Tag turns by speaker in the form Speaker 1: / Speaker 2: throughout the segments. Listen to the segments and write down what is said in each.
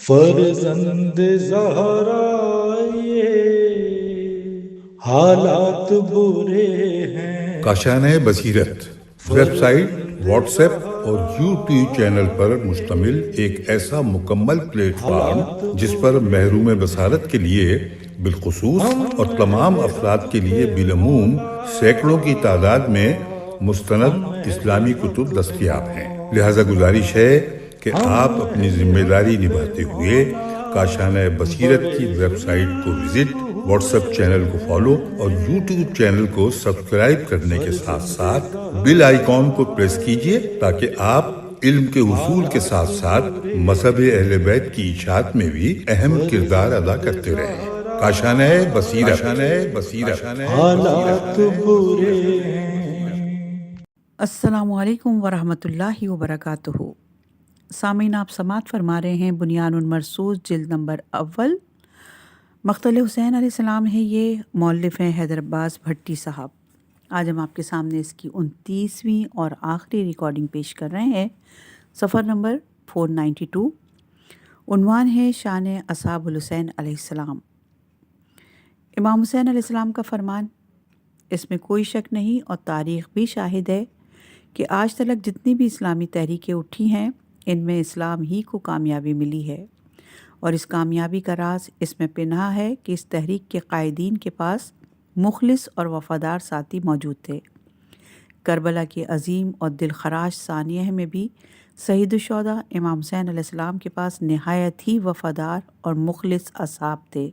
Speaker 1: فرزند زہرا یہ حالات برے ہیں۔
Speaker 2: کاشانۂ بصیرت ویب سائٹ، واٹس ایپ اور یوٹیوب چینل پر مشتمل ایک ایسا مکمل پلیٹ فارم جس پر محروم بصارت کے لیے بالخصوص اور تمام افراد کے لیے بالعموم سینکڑوں کی تعداد میں مستند اسلامی کتب دستیاب ہیں۔ لہذا گزارش ہے کہ آپ اپنی ذمہ داری نبھاتے ہوئے کاشانۂ بصیرت کی ویب سائٹ کو وزٹ، واٹس ایپ چینل کو فالو اور یوٹیوب چینل کو سبسکرائب کرنے کے ساتھ ساتھ بیل آئیکن کو پریس کیجئے تاکہ آپ علم کے حصول کے ساتھ ساتھ مذہب اہل بیت کی اشاعت میں بھی اہم کردار ادا کرتے رہیں۔ کاشانۂ بصیرت۔
Speaker 1: حالات برے ہیں۔
Speaker 3: السلام علیکم ورحمۃ اللہ وبرکاتہ۔ سامعین، آپ سماعت فرما رہے ہیں بنیان المرصوص جلد نمبر اول۔ مقتل حسین علیہ السلام ہے، یہ مؤلف ہیں حیدر عباس بھٹی صاحب۔ آج ہم آپ کے سامنے اس کی 29ویں اور آخری ریکارڈنگ پیش کر رہے ہیں، صفحہ نمبر 492۔ عنوان ہے شان اصحاب الحسین علیہ السلام۔ امام حسین علیہ السلام کا فرمان، اس میں کوئی شک نہیں اور تاریخ بھی شاہد ہے کہ آج تلک جتنی بھی اسلامی تحریکیں اٹھی ہیں ان میں اسلام ہی کو کامیابی ملی ہے، اور اس کامیابی کا راز اس میں پنہاں ہے کہ اس تحریک کے قائدین کے پاس مخلص اور وفادار ساتھی موجود تھے۔ کربلا کے عظیم اور دل خراش ثانیہ میں بھی سید الشہداء امام حسین علیہ السلام کے پاس نہایت ہی وفادار اور مخلص اصحاب تھے،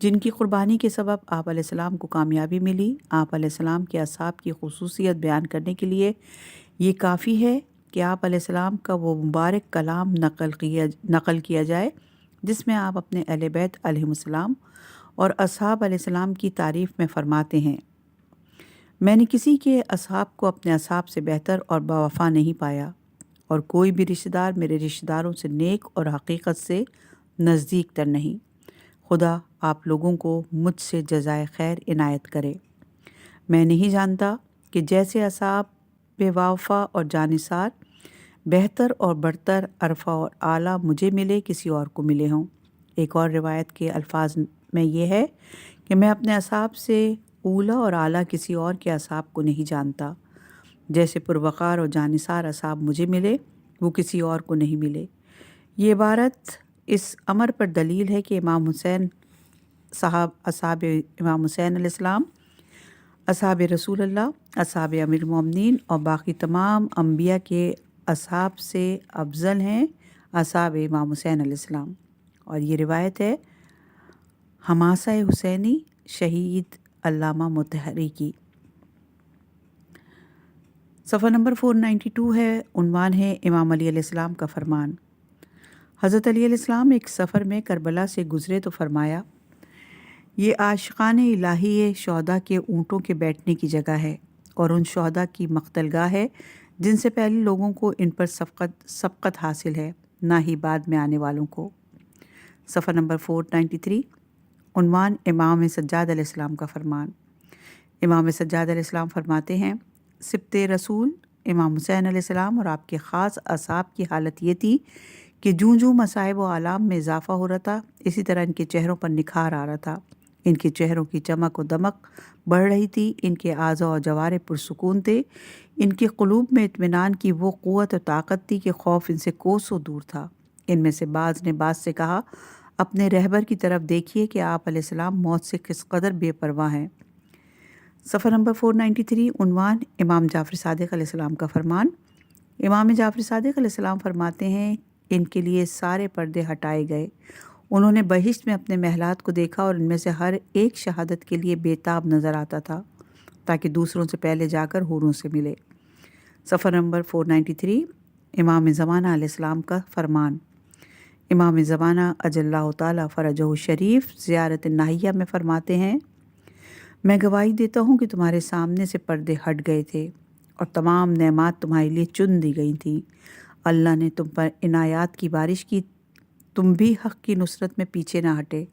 Speaker 3: جن کی قربانی کے سبب آپ علیہ السلام کو کامیابی ملی۔ آپ علیہ السلام کے اصحاب کی خصوصیت بیان کرنے کے لیے یہ کافی ہے کہ آپ علیہ السلام کا وہ مبارک کلام نقل کیا جائے جس میں آپ اپنے اہل بیت علیہ السلام اور اصحاب علیہ السلام کی تعریف میں فرماتے ہیں، میں نے کسی کے اصحاب کو اپنے اصحاب سے بہتر اور باوفا نہیں پایا، اور کوئی بھی رشتہ دار میرے رشتہ داروں سے نیک اور حقیقت سے نزدیک تر نہیں۔ خدا آپ لوگوں کو مجھ سے جزائے خیر عنایت کرے۔ میں نہیں جانتا کہ جیسے اصحاب بے وفا اور جانثار بہتر اور برتر، عرفہ اور اعلیٰ مجھے ملے کسی اور کو ملے ہوں۔ ایک اور روایت کے الفاظ میں یہ ہے کہ میں اپنے اصحاب سے اولیٰ اور اعلیٰ کسی اور کے اصحاب کو نہیں جانتا۔ جیسے پروقار اور جانثار اصحاب مجھے ملے وہ کسی اور کو نہیں ملے۔ یہ عبارت اس امر پر دلیل ہے کہ امام حسین صاحب، اصحاب امام حسین علیہ السلام، اصحاب رسول اللہ، اصحاب امیر المومنین اور باقی تمام انبیاء کے اصحاب سے افضل ہیں اصحاب امام حسین علیہ السلام۔ اور یہ روایت ہے حماسہ حسینی شہید علامہ مطہری کی۔ صفحہ نمبر 492 ہے، عنوان ہے امام علی علیہ السلام کا فرمان۔ حضرت علی علیہ السلام ایک سفر میں کربلا سے گزرے تو فرمایا، یہ عاشقان الہی شہداء کے اونٹوں کے بیٹھنے کی جگہ ہے، اور ان شہداء کی مقتل گاہ ہے جن سے پہلے لوگوں کو ان پر سبقت حاصل ہے، نہ ہی بعد میں آنے والوں کو۔ صفحہ نمبر 493، عنوان امام سجاد علیہ السلام کا فرمان۔ امام سجاد علیہ السلام فرماتے ہیں، سبط رسول امام حسین علیہ السلام اور آپ کے خاص اصحاب کی حالت یہ تھی کہ جوں جوں مصائب و آلام میں اضافہ ہو رہا تھا اسی طرح ان کے چہروں پر نکھار آ رہا تھا، ان کے چہروں کی چمک و دمک بڑھ رہی تھی، ان کے اعضاء و جوارح پرسکون تھے، ان کے قلوب میں اطمینان کی وہ قوت و طاقت تھی کہ خوف ان سے کوسوں دور تھا۔ ان میں سے بعض نے بعض سے کہا، اپنے رہبر کی طرف دیکھیے کہ آپ علیہ السلام موت سے کس قدر بے پرواہ ہیں۔ صفحہ نمبر 493، عنوان امام جعفر صادق علیہ السلام کا فرمان۔ امام جعفر صادق علیہ السلام فرماتے ہیں، ان کے لیے سارے پردے ہٹائے گئے، انہوں نے بہشت میں اپنے محلات کو دیکھا اور ان میں سے ہر ایک شہادت کے لیے بےتاب نظر آتا تھا تاکہ دوسروں سے پہلے جا کر حوروں سے ملے۔ صفحہ نمبر 493، امام زمانہ علیہ السلام کا فرمان۔ امام زمانہ اجل اللہ تعالیٰ فرجہ الشریف زیارت ناہیہ میں فرماتے ہیں، میں گواہی دیتا ہوں کہ تمہارے سامنے سے پردے ہٹ گئے تھے اور تمام نعمات تمہارے لیے چن دی گئی تھیں، اللہ نے تم پر عنایات کی بارش کی، تم بھی حق کی نصرت میں پیچھے نہ ہٹے،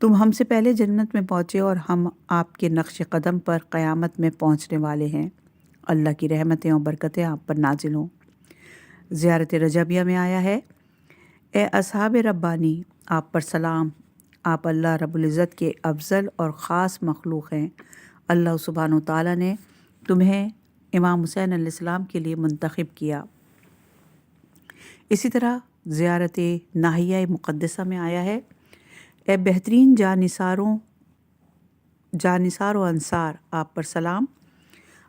Speaker 3: تم ہم سے پہلے جنت میں پہنچے اور ہم آپ کے نقش قدم پر قیامت میں پہنچنے والے ہیں، اللہ کی رحمتیں اور برکتیں آپ پر نازل ہوں۔ زیارت رجبیہ میں آیا ہے، اے اصحاب ربانی، آپ پر سلام، آپ اللہ رب العزت کے افضل اور خاص مخلوق ہیں۔ اللہ سبحانہ و تعالیٰ نے تمہیں امام حسین علیہ السلام کے لیے منتخب کیا۔ اسی طرح زیارت ناحیہ مقدسہ میں آیا ہے، اے بہترین جانثار و انصار، آپ پر سلام۔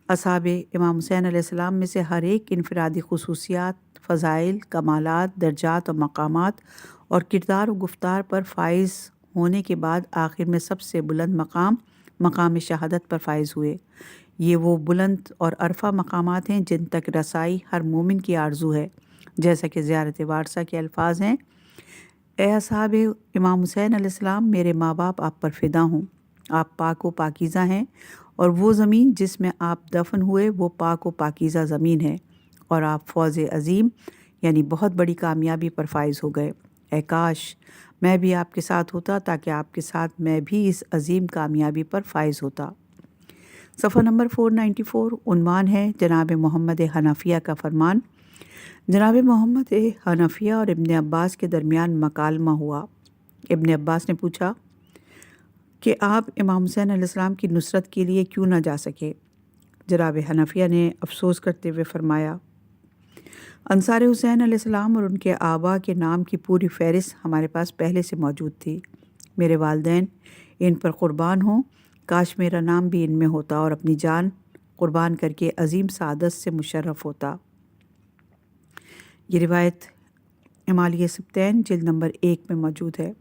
Speaker 3: اصحاب امام حسین علیہ السلام میں سے ہر ایک انفرادی خصوصیات، فضائل، کمالات، درجات و مقامات اور کردار و گفتار پر فائز ہونے کے بعد آخر میں سب سے بلند مقام شہادت پر فائز ہوئے۔ یہ وہ بلند اور عرفہ مقامات ہیں جن تک رسائی ہر مومن کی آرزو ہے، جیسا کہ زیارت وارثہ کے الفاظ ہیں، اے اصحاب امام حسین علیہ السلام، میرے ماں باپ آپ پر فدا ہوں، آپ پاک و پاکیزہ ہیں، اور وہ زمین جس میں آپ دفن ہوئے وہ پاک و پاکیزہ زمین ہے، اور آپ فوز عظیم یعنی بہت بڑی کامیابی پر فائز ہو گئے۔ اے کاش میں بھی آپ کے ساتھ ہوتا تاکہ آپ کے ساتھ میں بھی اس عظیم کامیابی پر فائز ہوتا۔ صفحہ نمبر 494 عنوان ہے جناب محمد حنفیہ کا فرمان۔ جناب محمد حنفیہ اور ابن عباس کے درمیان مکالمہ ہوا۔ ابن عباس نے پوچھا کہ آپ امام حسین علیہ السلام کی نصرت کے لیے کیوں نہ جا سکے؟ جناب حنفیہ نے افسوس کرتے ہوئے فرمایا، انصار حسین علیہ السلام اور ان کے آبا کے نام کی پوری فہرست ہمارے پاس پہلے سے موجود تھی۔ میرے والدین ان پر قربان ہوں، کاش میرا نام بھی ان میں ہوتا اور اپنی جان قربان کر کے عظیم سعادت سے مشرف ہوتا۔ یہ روایت امالیہ سبتین جلد نمبر 1 میں موجود ہے۔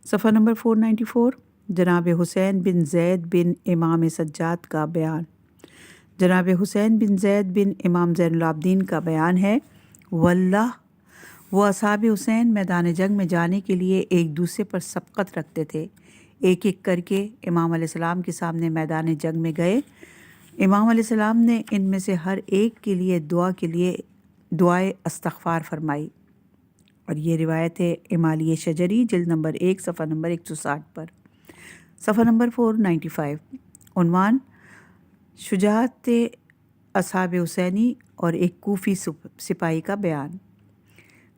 Speaker 3: صفحہ نمبر 494 جناب حسین بن زید بن امام سجاد کا بیان۔ جناب حسین بن زید بن امام زین العابدین کا بیان ہے، واللہ وہ اصحاب حسین میدان جنگ میں جانے کے لیے ایک دوسرے پر سبقت رکھتے تھے، ایک ایک کر کے امام علیہ السلام کے سامنے میدان جنگ میں گئے۔ امام علیہ السلام نے ان میں سے ہر ایک کے لیے دعائے استغفار فرمائی، اور یہ روایت ہے امالیہ شجری جلد نمبر 1 صفحہ نمبر 160 پر۔ صفحہ نمبر 495 عنوان شجاعت اصحاب حسینی اور ایک کوفی سپاہی کا بیان۔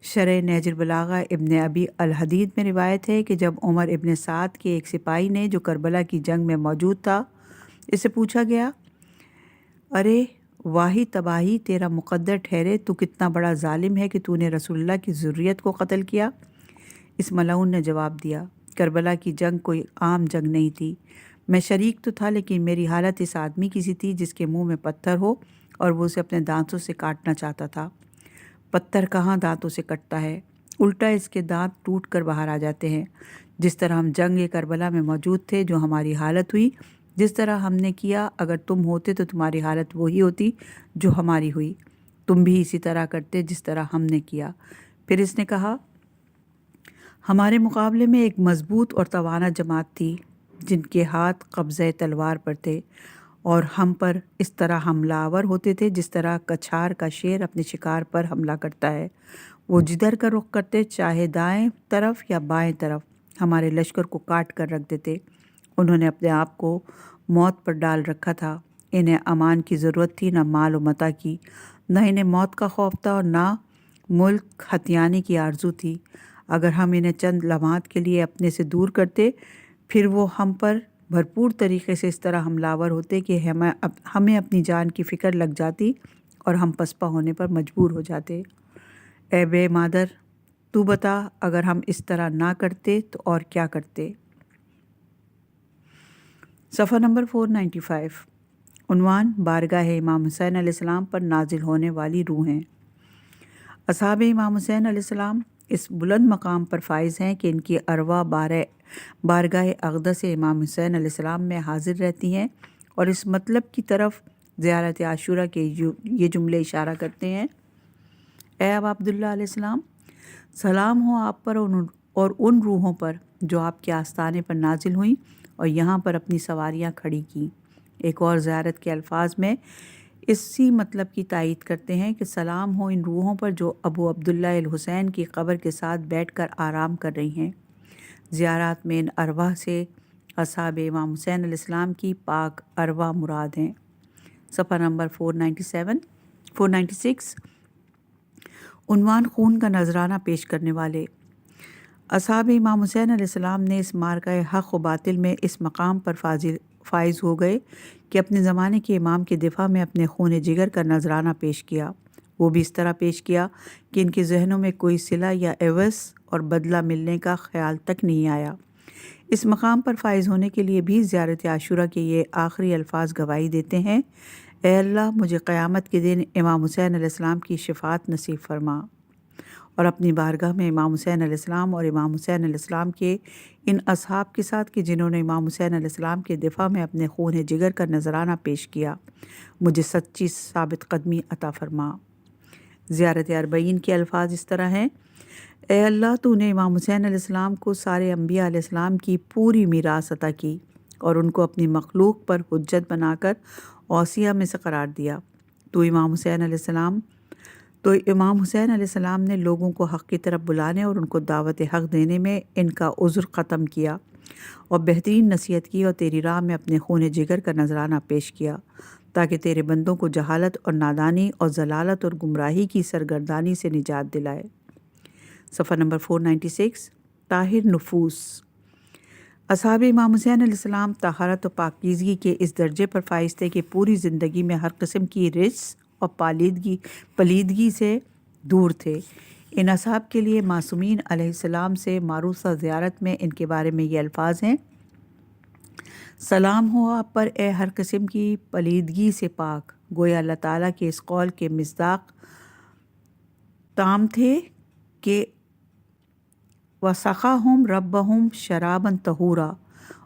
Speaker 3: شرح نہج البلاغہ ابن ابی الحدید میں روایت ہے کہ جب عمر ابن سعد کے ایک سپاہی نے جو کربلا کی جنگ میں موجود تھا، اس سے پوچھا گیا، ارے واہی تباہی تیرا مقدر ٹھہرے، تو کتنا بڑا ظالم ہے کہ تو نے رسول اللہ کی ذریت کو قتل کیا؟ اس ملعون نے جواب دیا، کربلا کی جنگ کوئی عام جنگ نہیں تھی، میں شریک تو تھا لیکن میری حالت اس آدمی کی سی تھی جس کے منہ میں پتھر ہو اور وہ اسے اپنے دانتوں سے کاٹنا چاہتا تھا۔ پتھر کہاں دانتوں سے کٹتا ہے، الٹا اس کے دانت ٹوٹ کر باہر آ جاتے ہیں۔ جس طرح ہم جنگ کربلا میں موجود تھے، جو ہماری حالت ہوئی، جس طرح ہم نے کیا، اگر تم ہوتے تو تمہاری حالت وہی ہوتی جو ہماری ہوئی، تم بھی اسی طرح کرتے جس طرح ہم نے کیا۔ پھر اس نے کہا، ہمارے مقابلے میں ایک مضبوط اور توانا جماعت تھی جن کے ہاتھ قبضہ تلوار پر تھے، اور ہم پر اس طرح حملہ آور ہوتے تھے جس طرح کچھار کا شیر اپنے شکار پر حملہ کرتا ہے۔ وہ جدھر کا رخ کرتے، چاہے دائیں طرف یا بائیں طرف، ہمارے لشکر کو کاٹ کر رکھ دیتے۔ انہوں نے اپنے آپ کو موت پر ڈال رکھا تھا، انہیں امان کی ضرورت تھی، نہ مال و متاع کی، نہ انہیں موت کا خوف تھا اور نہ ملک ہتھیانے کی آرزو تھی۔ اگر ہم انہیں چند لمحات کے لیے اپنے سے دور کرتے، پھر وہ ہم پر بھرپور طریقے سے اس طرح حملہ آور ہوتے کہ ہمیں اپنی جان کی فکر لگ جاتی اور ہم پسپا ہونے پر مجبور ہو جاتے۔ اے بے مادر، تو بتا، اگر ہم اس طرح نہ کرتے تو اور کیا کرتے؟ صفحہ نمبر 495 عنوان بارگاہ امام حسین علیہ السلام پر نازل ہونے والی روحیں۔ اصحاب امام حسین علیہ السلام اس بلند مقام پر فائز ہیں کہ ان کی ارواح بارگاہ اقدس امام حسین علیہ السلام میں حاضر رہتی ہیں، اور اس مطلب کی طرف زیارت عاشورہ کے یہ جملے اشارہ کرتے ہیں، اے ابا عبداللہ علیہ السلام، سلام ہو آپ پر اور ان روحوں پر جو آپ کے آستانے پر نازل ہوئیں اور یہاں پر اپنی سواریاں کھڑی کیں۔ ایک اور زیارت کے الفاظ میں اسی مطلب کی تائید کرتے ہیں کہ سلام ہو ان روحوں پر جو ابو عبداللہ الحسین کی قبر کے ساتھ بیٹھ کر آرام کر رہی ہیں۔ زیارات میں ان ارواح سے اصحاب امام حسین علیہ السلام کی پاک ارواح مراد ہیں۔ صفحہ نمبر 496 عنوان خون کا نذرانہ پیش کرنے والے۔ اصحاب امام حسین علیہ السلام نے اس مارکہ حق و باطل میں اس مقام پر فائز ہو گئے کہ اپنے زمانے کے امام کے دفاع میں اپنے خون جگر کا نذرانہ پیش کیا، وہ بھی اس طرح پیش کیا کہ ان کے ذہنوں میں کوئی صلہ یا عوض اور بدلہ ملنے کا خیال تک نہیں آیا۔ اس مقام پر فائز ہونے کے لیے بھی زیارت عاشورہ کے یہ آخری الفاظ گواہی دیتے ہیں: اے اللہ، مجھے قیامت کے دن امام حسین علیہ السلام کی شفاعت نصیب فرما، اور اپنی بارگاہ میں امام حسین علیہ السلام اور امام حسین علیہ السلام کے ان اصحاب کے ساتھ کہ جنہوں نے امام حسین علیہ السلام کے دفاع میں اپنے خون جگر کا نذرانہ پیش کیا، مجھے سچی ثابت قدمی عطا فرما۔ زیارت اربعین کے الفاظ اس طرح ہیں: اے اللہ، تو نے امام حسین علیہ السلام کو سارے انبیاء علیہ السلام کی پوری میراث عطا کی اور ان کو اپنی مخلوق پر حجت بنا کر اوصیاء میں سے قرار دیا۔ تو امام حسین علیہ السلام نے لوگوں کو حق کی طرف بلانے اور ان کو دعوت حق دینے میں ان کا عذر ختم کیا اور بہترین نصیحت کی، اور تیری راہ میں اپنے خون جگر کا نذرانہ پیش کیا تاکہ تیرے بندوں کو جہالت اور نادانی اور ضلالت اور گمراہی کی سرگردانی سے نجات دلائے۔ صفحہ نمبر 496۔ طاہر نفوس۔ اصحاب امام حسین علیہ السلام طہارت و پاکیزگی کے اس درجے پر فائز تھے کہ پوری زندگی میں ہر قسم کی رجس اور پلیدگی سے دور تھے۔ ان اصحاب کے لیے معصومین علیہ السلام سے معروضہ زیارت میں ان کے بارے میں یہ الفاظ ہیں: سلام ہو آپ پر اے ہر قسم کی پلیدگی سے پاک۔ گویا اللہ تعالیٰ کے اس قول کے مصداق تام تھے کہ وَسَقَاهُمْ رَبُّهُمْ شَرَابًا طَهُورًا،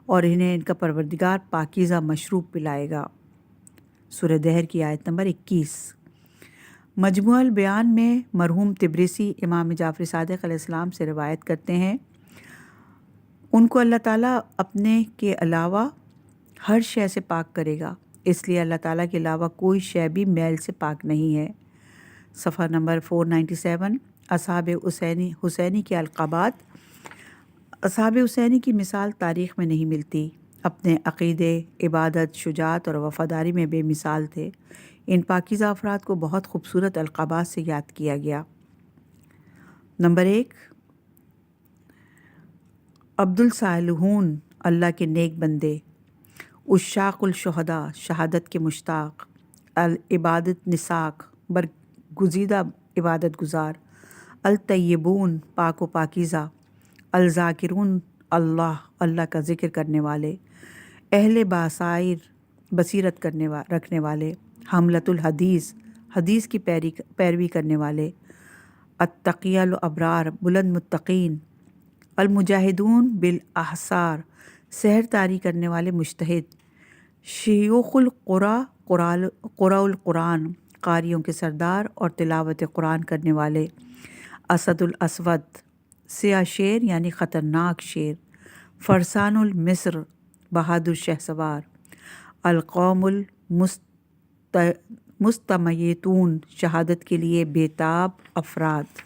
Speaker 3: اور انہیں ان کا پروردگار پاکیزہ مشروب پلائے گا۔ سورہ دہر کی آیت نمبر 21۔ مجموع البیان میں مرحوم تبریسی امام جعفر صادق علیہ السلام سے روایت کرتے ہیں، ان کو اللہ تعالیٰ اپنے کے علاوہ ہر شے سے پاک کرے گا، اس لیے اللہ تعالیٰ کے علاوہ کوئی شے بھی میل سے پاک نہیں ہے۔ صفحہ نمبر 497۔ اصحاب حسینی کے القابات۔ اصحاب حسینی کی مثال تاریخ میں نہیں ملتی، اپنے عقیدے، عبادت، شجاعت اور وفاداری میں بے مثال تھے۔ ان پاکیزہ افراد کو بہت خوبصورت القابات سے یاد کیا گیا۔ نمبر 1، عبد الصالحون، اللہ کے نیک بندے۔ عشاق الشہداء، شہادت کے مشتاق۔ العبادت نساک، برگزیدہ عبادت گزار۔ الطیبون، پاک و پاکیزہ۔ الذاکرون، اللہ کا ذکر کرنے والے۔ اہل بصیرت رکھنے والے۔ حملۃ الحدیث، حدیث کی پیروی کرنے والے۔ التقیہ الابرار، بلند متقین۔ المجاہدون بالاحسار، سحر طاری کرنے والے مجتہد۔ شیوخ قراء القرآن، قاریوں کے سردار اور تلاوت قرآن کرنے والے۔ اسد الاسود، سیاہ شیر یعنی خطرناک شیر۔ فرسان المصر، بہادر شہسوار۔ القوم مستمیتون، شہادت کے لیے بیتاب افراد۔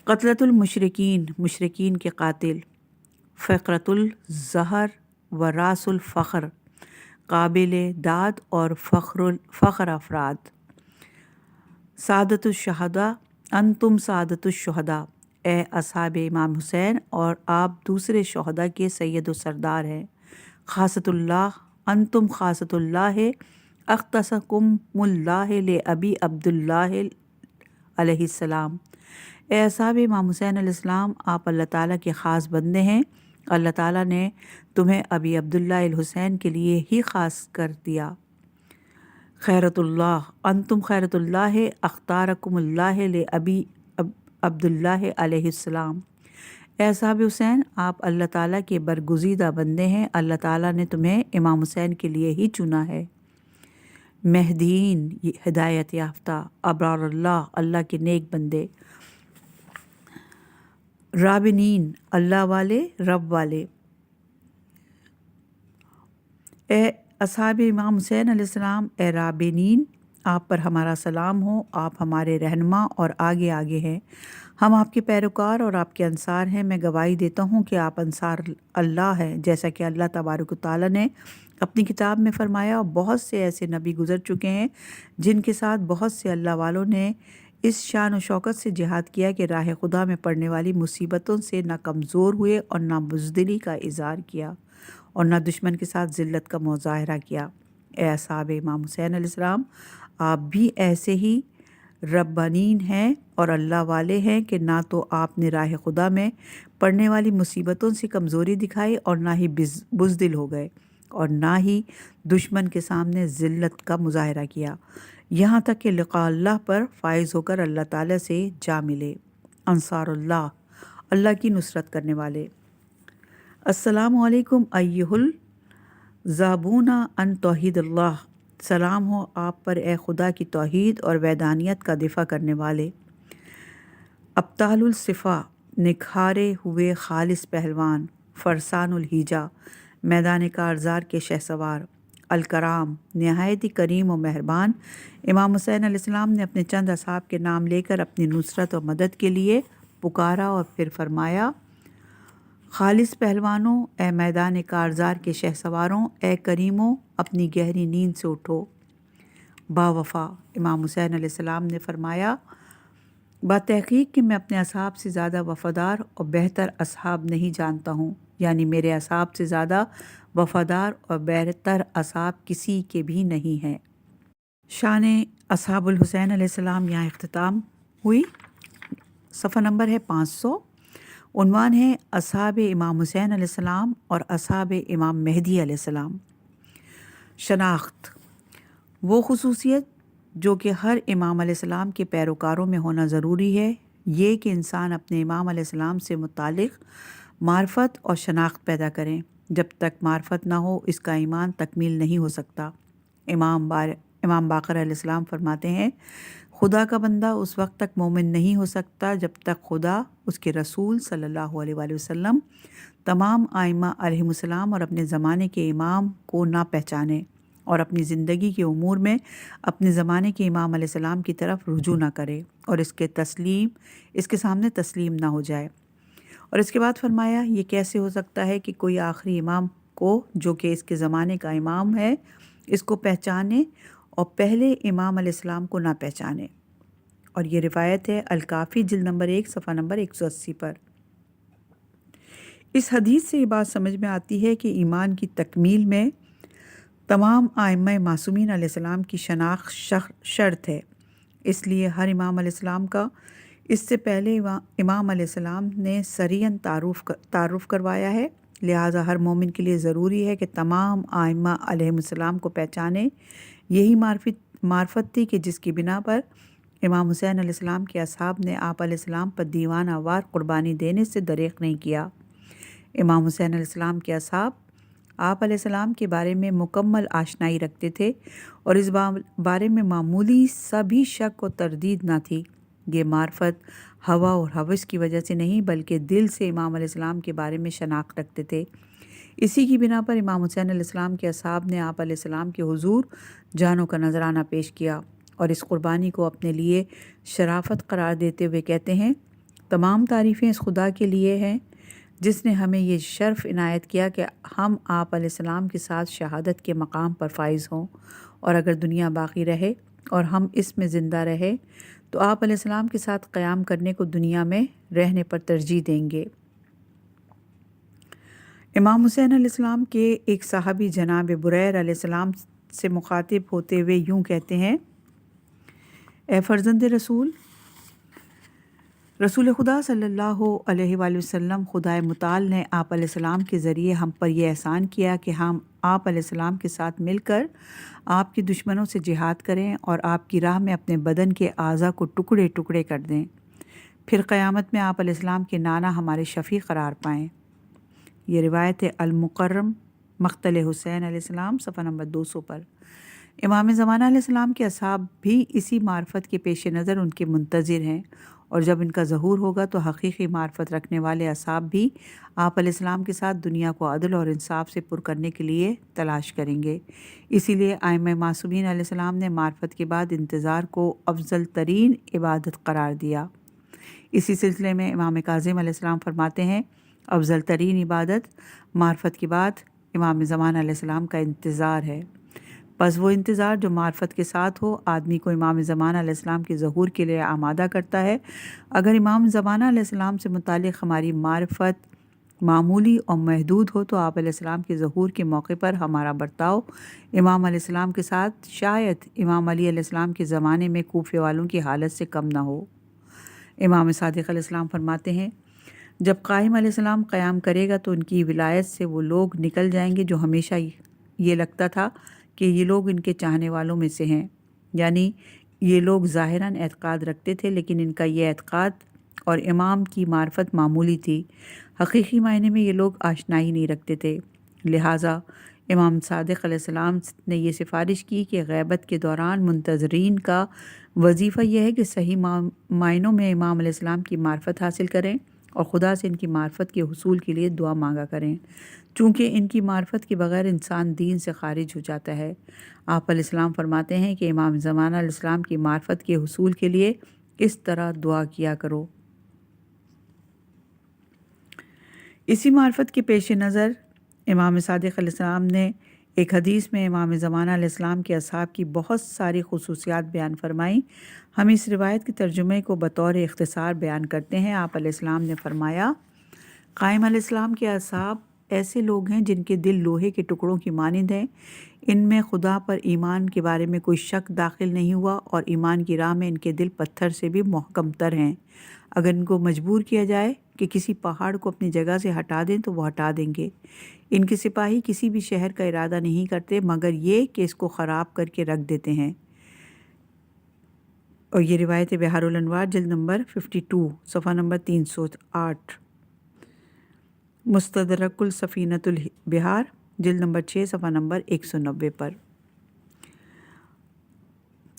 Speaker 3: قتلۃ المشرکین، مشرکین کے قاتل۔ فقرۃ الظہر و راس الفخر، قابل داد اور فخر افراد۔ سعادت الشہداء، انتم سعادت الشہداء، اے اصحاب امام حسین اور آپ دوسرے شہداء کے سید و سردار ہیں۔ خاصۃ اللہ، انتم خاصۃ اللہ، اختصکم اللہ لابی عبداللہ علیہ السلام، اے اصحاب امام حسین علیہ السلام، آپ اللہ تعالیٰ کے خاص بندے ہیں، اللہ تعالیٰ نے تمہیں ابی عبداللہ الحسین کے لیے ہی خاص کر دیا۔ خیرت اللہ، انتم خیرت اللہ، اختارکم اللہ لابی عبداللہ علیہ السلام، اے اصحاب حسین، آپ اللہ تعالیٰ کے برگزیدہ بندے ہیں، اللہ تعالیٰ نے تمہیں امام حسین کے لیے ہی چنا ہے۔ مہدیین، ہدایت یافتہ۔ ابرار اللہ، اللہ کے نیک بندے۔ رابنین، اللہ والے، رب والے۔ اے اصحاب امام حسین علیہ السلام، اے رابنین، آپ پر ہمارا سلام ہو، آپ ہمارے رہنما اور آگے آگے ہیں، ہم آپ کے پیروکار اور آپ کے انصار ہیں۔ میں گواہی دیتا ہوں کہ آپ انصار اللہ ہیں، جیسا کہ اللہ تبارک و تعالیٰ نے اپنی کتاب میں فرمایا، اور بہت سے ایسے نبی گزر چکے ہیں جن کے ساتھ بہت سے اللہ والوں نے اس شان و شوکت سے جہاد کیا کہ راہ خدا میں پڑنے والی مصیبتوں سے نہ کمزور ہوئے اور نہ بزدلی کا اظہار کیا اور نہ دشمن کے ساتھ ذلت کا مظاہرہ کیا۔ اے اصحاب امام حسین علیہ السلام، آپ بھی ایسے ہی ربانین ہیں اور اللہ والے ہیں کہ نہ تو آپ نے راہ خدا میں پڑنے والی مصیبتوں سے کمزوری دکھائی اور نہ ہی بزدل ہو گئے اور نہ ہی دشمن کے سامنے ذلت کا مظاہرہ کیا، یہاں تک کہ لقاء اللہ پر فائز ہو کر اللہ تعالیٰ سے جا ملے۔ انصار اللہ، اللہ کی نصرت کرنے والے۔ السلام علیکم ایھا الذابون ان توحید اللہ، سلام ہو آپ پر اے خدا کی توحید اور وحدانیت کا دفاع کرنے والے۔ ابطال الصفا، نکھارے ہوئے خالص پہلوان، فرسان الہیجا، میدان کارزار کے شہسوار، الکرام، نہایت ہی کریم و مہربان۔ امام حسین علیہ السلام نے اپنے چند اصحاب کے نام لے کر اپنی نصرت و مدد کے لیے پکارا اور پھر فرمایا، خالص پہلوانوں، اے میدان کارزار کے شہسواروں، اے کریموں، اپنی گہری نیند سے اٹھو۔ با وفا، امام حسین علیہ السلام نے فرمایا، بتحقیق کہ میں اپنے اصحاب سے زیادہ وفادار اور بہتر اصحاب نہیں جانتا ہوں، یعنی میرے اصحاب سے زیادہ وفادار اور بہتر اصحاب کسی کے بھی نہیں ہیں۔ شان اصحاب الحسین علیہ السلام یہاں اختتام ہوئی۔ صفحہ نمبر ہے 500۔ عنوان ہے اصحاب امام حسین علیہ السلام اور اصحاب امام مہدی علیہ السلام۔ شناخت، وہ خصوصیت جو کہ ہر امام علیہ السلام کے پیروکاروں میں ہونا ضروری ہے، یہ کہ انسان اپنے امام علیہ السلام سے متعلق معرفت اور شناخت پیدا کریں۔ جب تک معرفت نہ ہو اس کا ایمان تکمیل نہیں ہو سکتا۔ امام باقر علیہ السلام فرماتے ہیں، خدا کا بندہ اس وقت تک مومن نہیں ہو سکتا جب تک خدا، اس کے رسول صلی اللہ علیہ وآلہ وسلم، تمام ائمہ علیہم السلام اور اپنے زمانے کے امام کو نہ پہچانے اور اپنی زندگی کے امور میں اپنے زمانے کے امام علیہ السلام کی طرف رجوع نہ کرے اور اس کے سامنے تسلیم نہ ہو جائے۔ اور اس کے بعد فرمایا، یہ کیسے ہو سکتا ہے کہ کوئی آخری امام کو جو کہ اس کے زمانے کا امام ہے اس کو پہچانے اور پہلے امام علیہ السلام کو نہ پہچانے۔ اور یہ روایت ہے الکافی جلد نمبر 1 صفحہ نمبر 180 پر۔ اس حدیث سے یہ بات سمجھ میں آتی ہے کہ ایمان کی تکمیل میں تمام ائمہ معصومین علیہ السلام کی شناخت شرط ہے۔ اس لیے ہر امام علیہ السلام کا اس سے پہلے امام علیہ السلام نے صریحاً تعارف کروایا ہے، لہٰذا ہر مومن کے لیے ضروری ہے کہ تمام ائمہ علیہم السلام کو پہچانے۔ یہی معرفت تھی کہ جس کی بنا پر امام حسین علیہ السلام کے اصحاب نے آپ علیہ السلام پر دیوانہ وار قربانی دینے سے دریغ نہیں کیا۔ امام حسین علیہ السلام کے اصحاب آپ علیہ السلام کے بارے میں مکمل آشنائی رکھتے تھے اور اس بارے میں معمولی سا بھی شک و تردید نہ تھی۔ یہ معرفت ہوا اور ہوس کی وجہ سے نہیں بلکہ دل سے امام علیہ السلام کے بارے میں شناخت رکھتے تھے۔ اسی کی بنا پر امام حسین علیہ السلام کے اصحاب نے آپ علیہ السلام کے حضور جانوں کا نذرانہ پیش کیا اور اس قربانی کو اپنے لیے شرافت قرار دیتے ہوئے کہتے ہیں، تمام تعریفیں اس خدا کے لیے ہیں جس نے ہمیں یہ شرف عنایت کیا کہ ہم آپ علیہ السلام کے ساتھ شہادت کے مقام پر فائز ہوں، اور اگر دنیا باقی رہے اور ہم اس میں زندہ رہے تو آپ علیہ السلام کے ساتھ قیام کرنے کو دنیا میں رہنے پر ترجیح دیں گے۔ امام حسین علیہ السلام کے ایک صحابی جناب بریر علیہ السلام سے مخاطب ہوتے ہوئے یوں کہتے ہیں، اے فرزند رسول خدا صلی اللہ علیہ وآلہ وسلم، خدائے متعال نے آپ علیہ السلام کے ذریعے ہم پر یہ احسان کیا کہ ہم آپ علیہ السلام کے ساتھ مل کر آپ کے دشمنوں سے جہاد کریں اور آپ کی راہ میں اپنے بدن کے اعضاء کو ٹکڑے ٹکڑے کر دیں، پھر قیامت میں آپ علیہ السلام کے نانا ہمارے شفیع قرار پائیں۔ یہ روایت ہے المکرم مقتل حسین علیہ السلام صفحہ نمبر 200 پر۔ امام زمانہ علیہ السلام کے اصحاب بھی اسی معرفت کے پیش نظر ان کے منتظر ہیں، اور جب ان کا ظہور ہوگا تو حقیقی معرفت رکھنے والے اصحاب بھی آپ علیہ السلام کے ساتھ دنیا کو عدل اور انصاف سے پر کرنے کے لیے تلاش کریں گے۔ اسی لیے ائمہ معصومین علیہ السلام نے معرفت کے بعد انتظار کو افضل ترین عبادت قرار دیا۔ اسی سلسلے میں امام کاظم علیہ السلام فرماتے ہیں، افضل ترین عبادت معرفت کے بعد امام زمانہ علیہ السلام کا انتظار ہے۔ بس وہ انتظار جو معرفت کے ساتھ ہو آدمی کو امام زمانہ علیہ السلام کے ظہور کے لیے آمادہ کرتا ہے۔ اگر امام زمانہ علیہ السلام سے متعلق ہماری معرفت معمولی اور محدود ہو تو آپ علیہ السلام کے ظہور کے موقع پر ہمارا برتاؤ امام علیہ السلام کے ساتھ شاید امام علی علیہ السلام کے زمانے میں کوفے والوں کی حالت سے کم نہ ہو۔ امام صادق علیہ السلام فرماتے ہیں جب قائم علیہ السلام قیام کرے گا تو ان کی ولایت سے وہ لوگ نکل جائیں گے جو ہمیشہ یہ لگتا تھا کہ یہ لوگ ان کے چاہنے والوں میں سے ہیں، یعنی یہ لوگ ظاہراً اعتقاد رکھتے تھے لیکن ان کا یہ اعتقاد اور امام کی معرفت معمولی تھی، حقیقی معنی میں یہ لوگ آشنائی نہیں رکھتے تھے۔ لہٰذا امام صادق علیہ السلام نے یہ سفارش کی کہ غیبت کے دوران منتظرین کا وظیفہ یہ ہے کہ صحیح معنوں میں امام علیہ السلام کی معرفت حاصل کریں اور خدا سے ان کی معرفت کے حصول کے لیے دعا مانگا کریں، چونکہ ان کی معرفت کے بغیر انسان دین سے خارج ہو جاتا ہے۔ آپ علیہ السلام فرماتے ہیں کہ امام زمانہ علیہ السلام کی معرفت کے حصول کے لیے اس طرح دعا کیا کرو۔ اسی معرفت کے پیش نظر امام صادق علیہ السلام نے ایک حدیث میں امام زمانہ علیہ السلام کے اصحاب کی بہت ساری خصوصیات بیان فرمائیں۔ ہم اس روایت کے ترجمے کو بطور اختصار بیان کرتے ہیں۔ آپ علیہ السلام نے فرمایا قائم علیہ السلام کے اصحاب ایسے لوگ ہیں جن کے دل لوہے کے ٹکڑوں کی مانند ہیں، ان میں خدا پر ایمان کے بارے میں کوئی شک داخل نہیں ہوا اور ایمان کی راہ میں ان کے دل پتھر سے بھی محکم تر ہیں۔ اگر ان کو مجبور کیا جائے کہ کسی پہاڑ کو اپنی جگہ سے ہٹا دیں تو وہ ہٹا دیں گے۔ ان کے سپاہی کسی بھی شہر کا ارادہ نہیں کرتے مگر یہ کہ اس کو خراب کر کے رکھ دیتے ہیں۔ اور یہ روایت بحار الانوار جلد نمبر 52 صفحہ نمبر 308، مستدرک السفینۃ البحار جلد نمبر 6 صفحہ نمبر 190 پر۔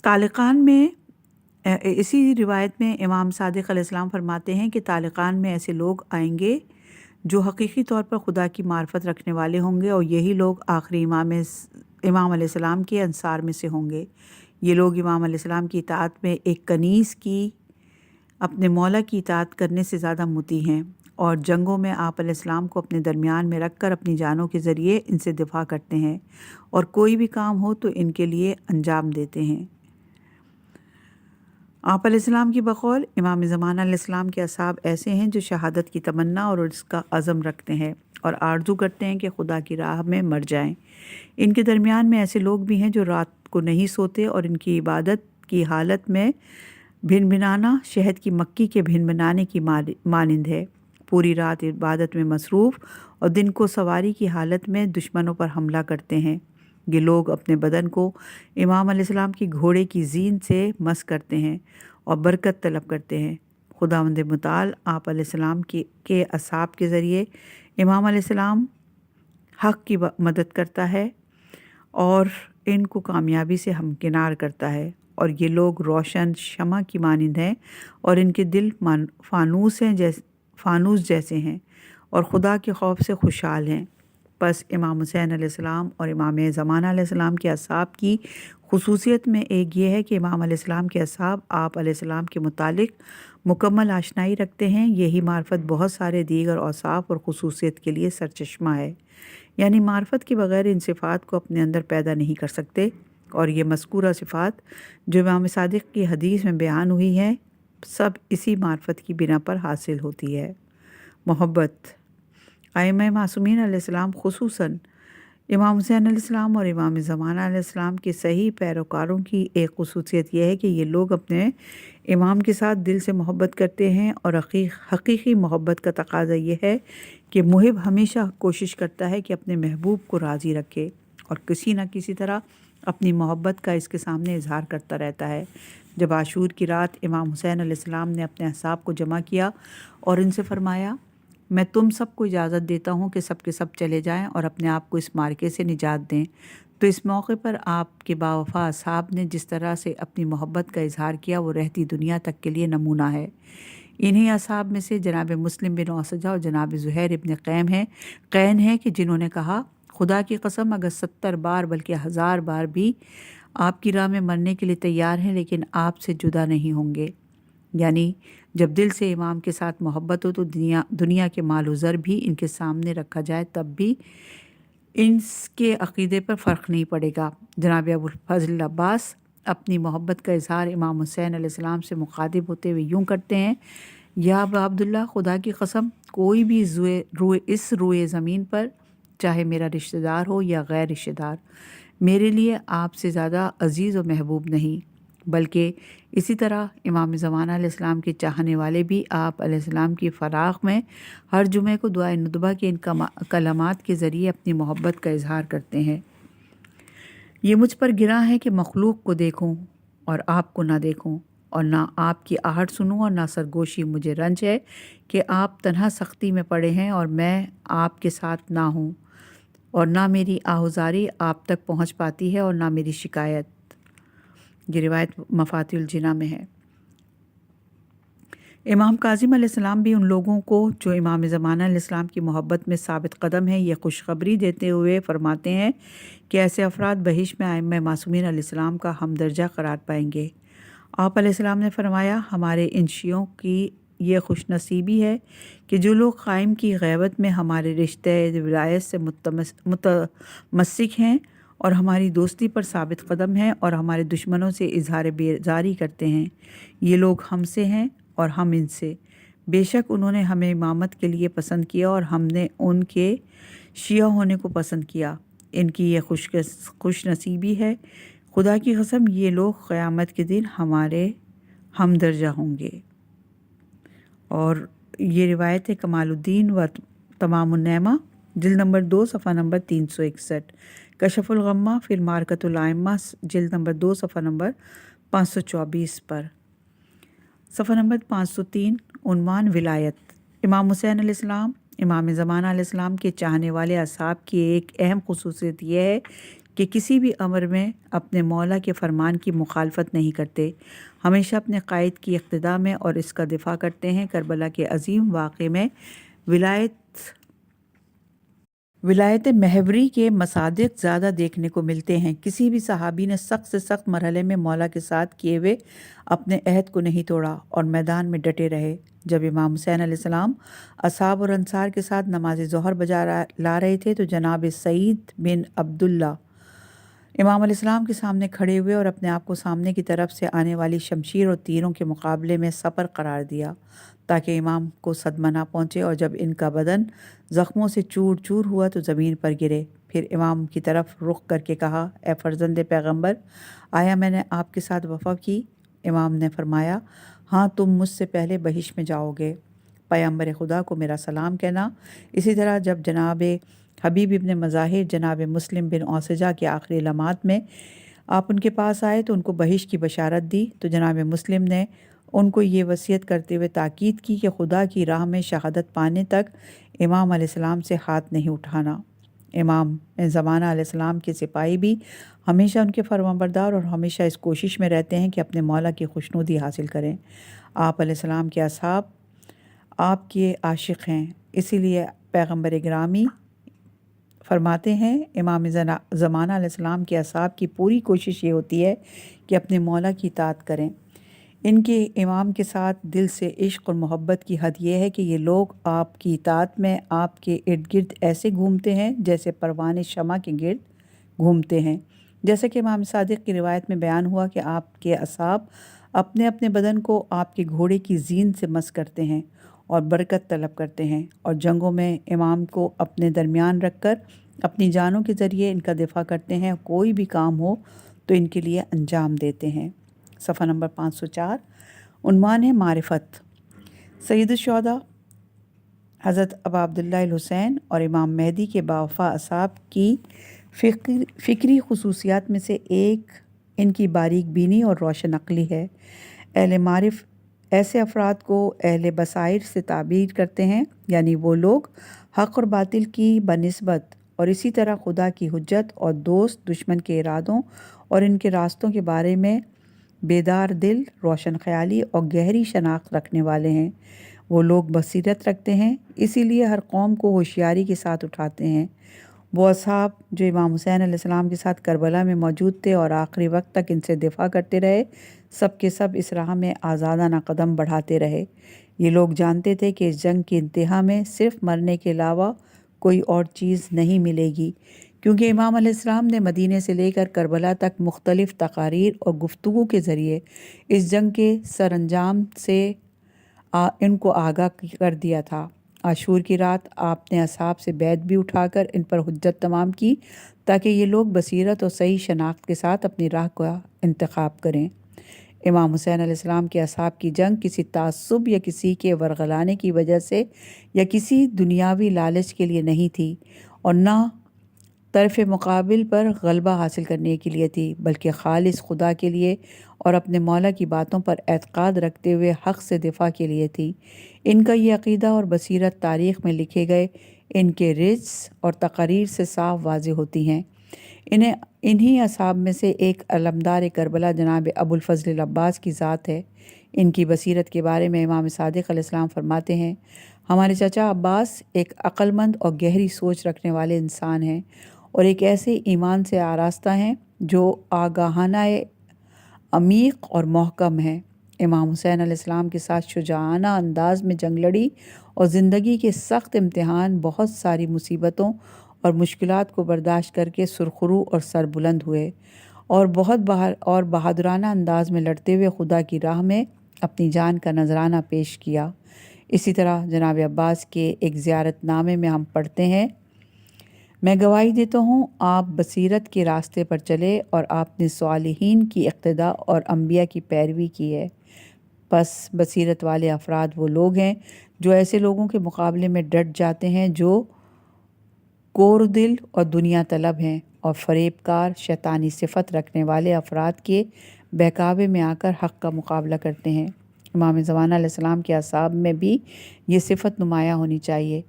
Speaker 3: طالقان میں اسی روایت میں امام صادق علیہ السلام فرماتے ہیں کہ طالقان میں ایسے لوگ آئیں گے جو حقیقی طور پر خدا کی معرفت رکھنے والے ہوں گے اور یہی لوگ آخری امام علیہ السلام کے انصار میں سے ہوں گے۔ یہ لوگ امام علیہ السلام کی اطاعت میں ایک کنیز کی اپنے مولا کی اطاعت کرنے سے زیادہ مطیع ہیں اور جنگوں میں آپ علیہ السلام کو اپنے درمیان میں رکھ کر اپنی جانوں کے ذریعے ان سے دفاع کرتے ہیں اور کوئی بھی کام ہو تو ان کے لیے انجام دیتے ہیں۔ آپ علیہ السلام کی بقول امام زمانہ علیہ السلام کے اصحاب ایسے ہیں جو شہادت کی تمنا اور اس کا عزم رکھتے ہیں اور آرزو کرتے ہیں کہ خدا کی راہ میں مر جائیں۔ ان کے درمیان میں ایسے لوگ بھی ہیں جو رات کو نہیں سوتے اور ان کی عبادت کی حالت میں بھن بھنانا شہد کی مکھی کے بھن بھنانے کی مانند ہے، پوری رات عبادت میں مصروف اور دن کو سواری کی حالت میں دشمنوں پر حملہ کرتے ہیں۔ یہ لوگ اپنے بدن کو امام علیہ السلام کی گھوڑے کی زین سے مس کرتے ہیں اور برکت طلب کرتے ہیں۔ خداوند متعال آپ علیہ السلام کے اصحاب کے ذریعے امام علیہ السلام حق کی مدد کرتا ہے اور ان کو کامیابی سے ہمکنار کرتا ہے، اور یہ لوگ روشن شمع کی مانند ہیں اور ان کے دل فانوس جیسے ہیں اور خدا کے خوف سے خوشحال ہیں۔ پس امام حسین علیہ السلام اور امام زمانہ علیہ السلام کے اصحاب کی خصوصیت میں ایک یہ ہے کہ امام علیہ السلام کے اصحاب آپ علیہ السلام کے متعلق مکمل آشنائی رکھتے ہیں۔ یہی معرفت بہت سارے دیگر اوصاف اور خصوصیت کے لیے سرچشمہ ہے، یعنی معرفت کے بغیر ان صفات کو اپنے اندر پیدا نہیں کر سکتے، اور یہ مذکورہ صفات جو امام صادق کی حدیث میں بیان ہوئی ہیں سب اسی معرفت کی بنا پر حاصل ہوتی ہے۔ محبت ائمہ معصومین علیہ السلام خصوصاً امام حسین علیہ السلام اور امام زمانہ علیہ السلام کے صحیح پیروکاروں کی ایک خصوصیت یہ ہے کہ یہ لوگ اپنے امام کے ساتھ دل سے محبت کرتے ہیں، اور حقیقی محبت کا تقاضا یہ ہے کہ محب ہمیشہ کوشش کرتا ہے کہ اپنے محبوب کو راضی رکھے اور کسی نہ کسی طرح اپنی محبت کا اس کے سامنے اظہار کرتا رہتا ہے۔ جب عاشور کی رات امام حسین علیہ السلام نے اپنے اصحاب کو جمع کیا اور ان سے فرمایا میں تم سب کو اجازت دیتا ہوں کہ سب کے سب چلے جائیں اور اپنے آپ کو اس مارکے سے نجات دیں، تو اس موقع پر آپ کے باوفا اصحاب نے جس طرح سے اپنی محبت کا اظہار کیا وہ رہتی دنیا تک کے لیے نمونہ ہے۔ انہی اصحاب میں سے جناب مسلم بن اوسجہ اور جناب زہیر ابن قین ہیں کہ جنہوں نے کہا خدا کی قسم اگر 70 بار بلکہ 1000 بار بھی آپ کی راہ میں مرنے کے لیے تیار ہیں لیکن آپ سے جدا نہیں ہوں گے، یعنی جب دل سے امام کے ساتھ محبت ہو تو دنیا کے مال و زر بھی ان کے سامنے رکھا جائے تب بھی اس کے عقیدے پر فرق نہیں پڑے گا۔ جناب ابوالفضل عباس اپنی محبت کا اظہار امام حسین علیہ السلام سے مخاطب ہوتے ہوئے یوں کرتے ہیں: یا ابا عبداللہ، خدا کی قسم، کوئی بھی اس روئے زمین پر، چاہے میرا رشتہ دار ہو یا غیر رشتہ دار، میرے لیے آپ سے زیادہ عزیز و محبوب نہیں، بلکہ اسی طرح امام زمانہ علیہ السلام کے چاہنے والے بھی آپ علیہ السلام کی فراق میں ہر جمعے کو دعائے ندبہ کے ان کلمات کے ذریعے اپنی محبت کا اظہار کرتے ہیں: یہ مجھ پر گراں ہے کہ مخلوق کو دیکھوں اور آپ کو نہ دیکھوں، اور نہ آپ کی آہٹ سنوں اور نہ سرگوشی۔ مجھے رنج ہے کہ آپ تنہا سختی میں پڑے ہیں اور میں آپ کے ساتھ نہ ہوں، اور نہ میری آہوزاری آپ تک پہنچ پاتی ہے اور نہ میری شکایت۔ یہ روایت مفاتیح الجناح میں ہے۔ امام کاظم علیہ السلام بھی ان لوگوں کو جو امام زمانہ علیہ السلام کی محبت میں ثابت قدم ہیں یہ خوشخبری دیتے ہوئے فرماتے ہیں کہ ایسے افراد بہشت میں ائمہ معصومین علیہ السلام کا ہمدرجہ قرار پائیں گے۔ آپ علیہ السلام نے فرمایا: ہمارے ان شیعوں کی یہ خوش نصیبی ہے کہ جو لوگ قائم کی غیبت میں ہمارے رشتے ولایت سے متمسک ہیں اور ہماری دوستی پر ثابت قدم ہیں اور ہمارے دشمنوں سے اظہار بیزاری کرتے ہیں، یہ لوگ ہم سے ہیں اور ہم ان سے۔ بے شک انہوں نے ہمیں امامت کے لیے پسند کیا اور ہم نے ان کے شیعہ ہونے کو پسند کیا۔ ان کی یہ خوش نصیبی ہے، خدا کی قسم یہ لوگ قیامت کے دن ہمارے ہمدرجہ ہوں گے۔ اور یہ روایت ہے کمال الدین و تمام النعمہ، جلد نمبر 2 صفحہ نمبر 361، کشف الغمہ فی المعرکۃ الائمہ، جلد نمبر 2 صفحہ نمبر 524 پر۔ صفحہ نمبر 503، عنوان ولایت۔ امام حسین علیہ السلام امام زمانہ علیہ السلام کے چاہنے والے اصحاب کی ایک اہم خصوصیت یہ ہے کہ کسی بھی امر میں اپنے مولا کے فرمان کی مخالفت نہیں کرتے، ہمیشہ اپنے قائد کی اقتداء میں اور اس کا دفاع کرتے ہیں۔ کربلا کے عظیم واقعے میں ولایت محوری کے مصادق زیادہ دیکھنے کو ملتے ہیں۔ کسی بھی صحابی نے سخت سے سخت مرحلے میں مولا کے ساتھ کیے ہوئے اپنے عہد کو نہیں توڑا اور میدان میں ڈٹے رہے۔ جب امام حسین علیہ السلام اصحاب اور انصار کے ساتھ نماز ظہر بجا لا رہے تھے تو جناب سعید بن عبداللہ امام علیہ السلام کے سامنے کھڑے ہوئے اور اپنے آپ کو سامنے کی طرف سے آنے والی شمشیر اور تیروں کے مقابلے میں سپر قرار دیا تاکہ امام کو صدمہ نہ پہنچے، اور جب ان کا بدن زخموں سے چور چور ہوا تو زمین پر گرے۔ پھر امام کی طرف رخ کر کے کہا: اے فرزند پیغمبر، آیا میں نے آپ کے ساتھ وفا کی؟ امام نے فرمایا: ہاں، تم مجھ سے پہلے بہشت میں جاؤ گے۔ پیغمبر خدا کو میرا سلام کہنا۔ اسی طرح جب جناب حبیب ابن مظاہر جناب مسلم بن اوسجہ کے آخری لمحات میں آپ ان کے پاس آئے تو ان کو بہشت کی بشارت دی تو جناب مسلم نے ان کو یہ وصیت کرتے ہوئے تاکید کی کہ خدا کی راہ میں شہادت پانے تک امام علیہ السلام سے ہاتھ نہیں اٹھانا۔ امام زمانہ علیہ السلام کے سپاہی بھی ہمیشہ ان کے فرمانبردار اور ہمیشہ اس کوشش میں رہتے ہیں کہ اپنے مولا کی خوشنودی حاصل کریں۔ آپ علیہ السلام کے اصحاب آپ کے عاشق ہیں، اسی لیے پیغمبر گرامی فرماتے ہیں امام زمانہ علیہ السلام کے اصحاب کی پوری کوشش یہ ہوتی ہے کہ اپنے مولا کی اطاعت کریں۔ ان کے امام کے ساتھ دل سے عشق اور محبت کی حد یہ ہے کہ یہ لوگ آپ کی اطاعت میں آپ کے ارد گرد ایسے گھومتے ہیں جیسے پروان شمع کے گرد گھومتے ہیں۔ جیسے کہ امام صادق کی روایت میں بیان ہوا کہ آپ کے اصحاب اپنے اپنے بدن کو آپ کے گھوڑے کی زین سے مس کرتے ہیں اور برکت طلب کرتے ہیں، اور جنگوں میں امام کو اپنے درمیان رکھ کر اپنی جانوں کے ذریعے ان کا دفاع کرتے ہیں، کوئی بھی کام ہو تو ان کے لیے انجام دیتے ہیں۔ صفحہ نمبر 504، عنوان ہے معرفت۔ سید الشہداء حضرت ابا عبداللہ الحسین اور امام مہدی کے باوفا اصحاب کی فکری خصوصیات میں سے ایک ان کی باریک بینی اور روشن عقلی ہے۔ اہل معرف ایسے افراد کو اہل بصائر سے تعبیر کرتے ہیں، یعنی وہ لوگ حق اور باطل کی بنسبت اور اسی طرح خدا کی حجت اور دوست دشمن کے ارادوں اور ان کے راستوں کے بارے میں بیدار دل، روشن خیالی اور گہری شناخت رکھنے والے ہیں۔ وہ لوگ بصیرت رکھتے ہیں، اسی لیے ہر قوم کو ہوشیاری کے ساتھ اٹھاتے ہیں۔ وہ اصحاب جو امام حسین علیہ السلام کے ساتھ کربلا میں موجود تھے اور آخری وقت تک ان سے دفاع کرتے رہے، سب کے سب اس راہ میں آزادانہ قدم بڑھاتے رہے۔ یہ لوگ جانتے تھے کہ اس جنگ کی انتہا میں صرف مرنے کے علاوہ کوئی اور چیز نہیں ملے گی، کیونکہ امام علیہ السلام نے مدینے سے لے کر کربلا تک مختلف تقاریر اور گفتگو کے ذریعے اس جنگ کے سر انجام سے ان کو آگاہ کر دیا تھا۔ عاشور کی رات آپ نے اصحاب سے بیعت بھی اٹھا کر ان پر حجت تمام کی تاکہ یہ لوگ بصیرت اور صحیح شناخت کے ساتھ اپنی راہ کا انتخاب کریں۔ امام حسین علیہ السلام کے اصحاب کی جنگ کسی تعصب یا کسی کے ورغلانے کی وجہ سے یا کسی دنیاوی لالچ کے لیے نہیں تھی، اور نہ طرف مقابل پر غلبہ حاصل کرنے کے لیے تھی، بلکہ خالص خدا کے لیے اور اپنے مولا کی باتوں پر اعتقاد رکھتے ہوئے حق سے دفاع کے لیے تھی۔ ان کا یہ عقیدہ اور بصیرت تاریخ میں لکھے گئے ان کے رجز اور تقاریر سے صاف واضح ہوتی ہیں۔ انہی اصحاب میں سے ایک علمدار کربلا جناب ابو الفضل العباس کی ذات ہے۔ ان کی بصیرت کے بارے میں امام صادق علیہ السلام فرماتے ہیں، ہمارے چچا عباس ایک عقل مند اور گہری سوچ رکھنے والے انسان ہیں اور ایک ایسے ایمان سے آراستہ ہیں جو آگاہانہ، عمیق اور محکم ہے۔ امام حسین علیہ السلام کے ساتھ شجاعانہ انداز میں جنگ لڑی اور زندگی کے سخت امتحان، بہت ساری مصیبتوں اور مشکلات کو برداشت کر کے سرخرو اور سر بلند ہوئے اور بہادرانہ انداز میں لڑتے ہوئے خدا کی راہ میں اپنی جان کا نذرانہ پیش کیا۔ اسی طرح جناب عباس کے ایک زیارت نامے میں ہم پڑھتے ہیں، میں گواہی دیتا ہوں آپ بصیرت کے راستے پر چلے اور آپ نے صالحین کی اقتداء اور انبیاء کی پیروی کی ہے۔ پس بصیرت والے افراد وہ لوگ ہیں جو ایسے لوگوں کے مقابلے میں ڈٹ جاتے ہیں جو کور دل اور دنیا طلب ہیں اور فریب کار شیطانی صفت رکھنے والے افراد کے بہکاوے میں آ کر حق کا مقابلہ کرتے ہیں۔ امام زمانہ علیہ السلام کے اصحاب میں بھی یہ صفت نمایاں ہونی چاہیے۔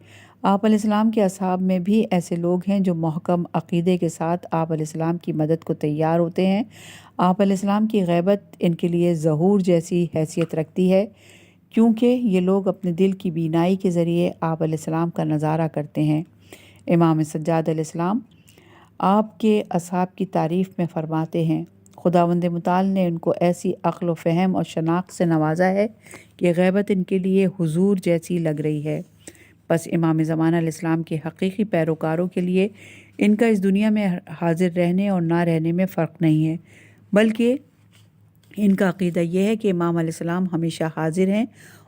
Speaker 3: آپ علیہ السلام کے اصحاب میں بھی ایسے لوگ ہیں جو محکم عقیدے کے ساتھ آپ علیہ السلام کی مدد کو تیار ہوتے ہیں۔ آپ علیہ السلام کی غیبت ان کے لیے ظہور جیسی حیثیت رکھتی ہے، کیونکہ یہ لوگ اپنے دل کی بینائی کے ذریعے آپ علیہ السلام کا نظارہ کرتے ہیں۔ امام سجاد علیہ السلام آپ کے اصحاب کی تعریف میں فرماتے ہیں، خداوند متعال نے ان کو ایسی عقل و فہم اور شناخت سے نوازا ہے کہ غیبت ان کے لیے حضور جیسی لگ رہی ہے۔ پس امام زمانہ علیہ السلام کے حقیقی پیروکاروں کے لیے ان کا اس دنیا میں حاضر رہنے اور نہ رہنے میں فرق نہیں ہے، بلکہ ان کا عقیدہ یہ ہے کہ امام علیہ السلام ہمیشہ حاضر ہیں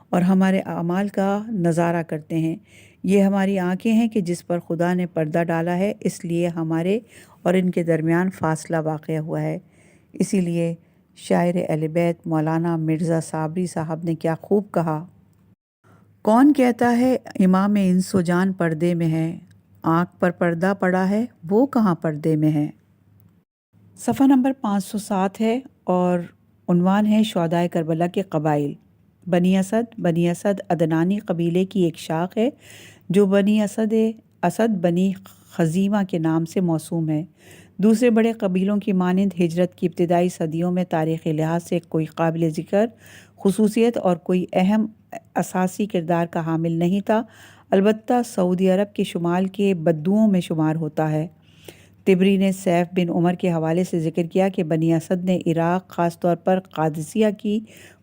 Speaker 3: اور ہمارے اعمال کا نظارہ کرتے ہیں۔ یہ ہماری آنکھیں ہیں کہ جس پر خدا نے پردہ ڈالا ہے، اس لیے ہمارے اور ان کے درمیان فاصلہ واقع ہوا ہے۔ اسی لیے شاعر اہل بیت مولانا مرزا صابری صاحب نے کیا خوب کہا، کون کہتا ہے امام انس و جان پردے میں ہے، آنکھ پر پردہ پڑا ہے وہ کہاں پردے میں ہے۔ صفحہ نمبر 507 ہے اور عنوان ہے شہدائے کربلا کے قبائل۔ بنی اسد عدنانی قبیلے کی ایک شاخ ہے جو بنی اسد بنی خزیمہ کے نام سے موسوم ہے۔ دوسرے بڑے قبیلوں کی مانند ہجرت کی ابتدائی صدیوں میں تاریخی لحاظ سے کوئی قابل ذکر خصوصیت اور کوئی اہم اساسی کردار کا حامل نہیں تھا، البتہ سعودی عرب کے شمال کے بدوؤں میں شمار ہوتا ہے۔ طبری نے سیف بن عمر کے حوالے سے ذکر کیا کہ بنی اسد نے عراق، خاص طور پر قادسیہ کی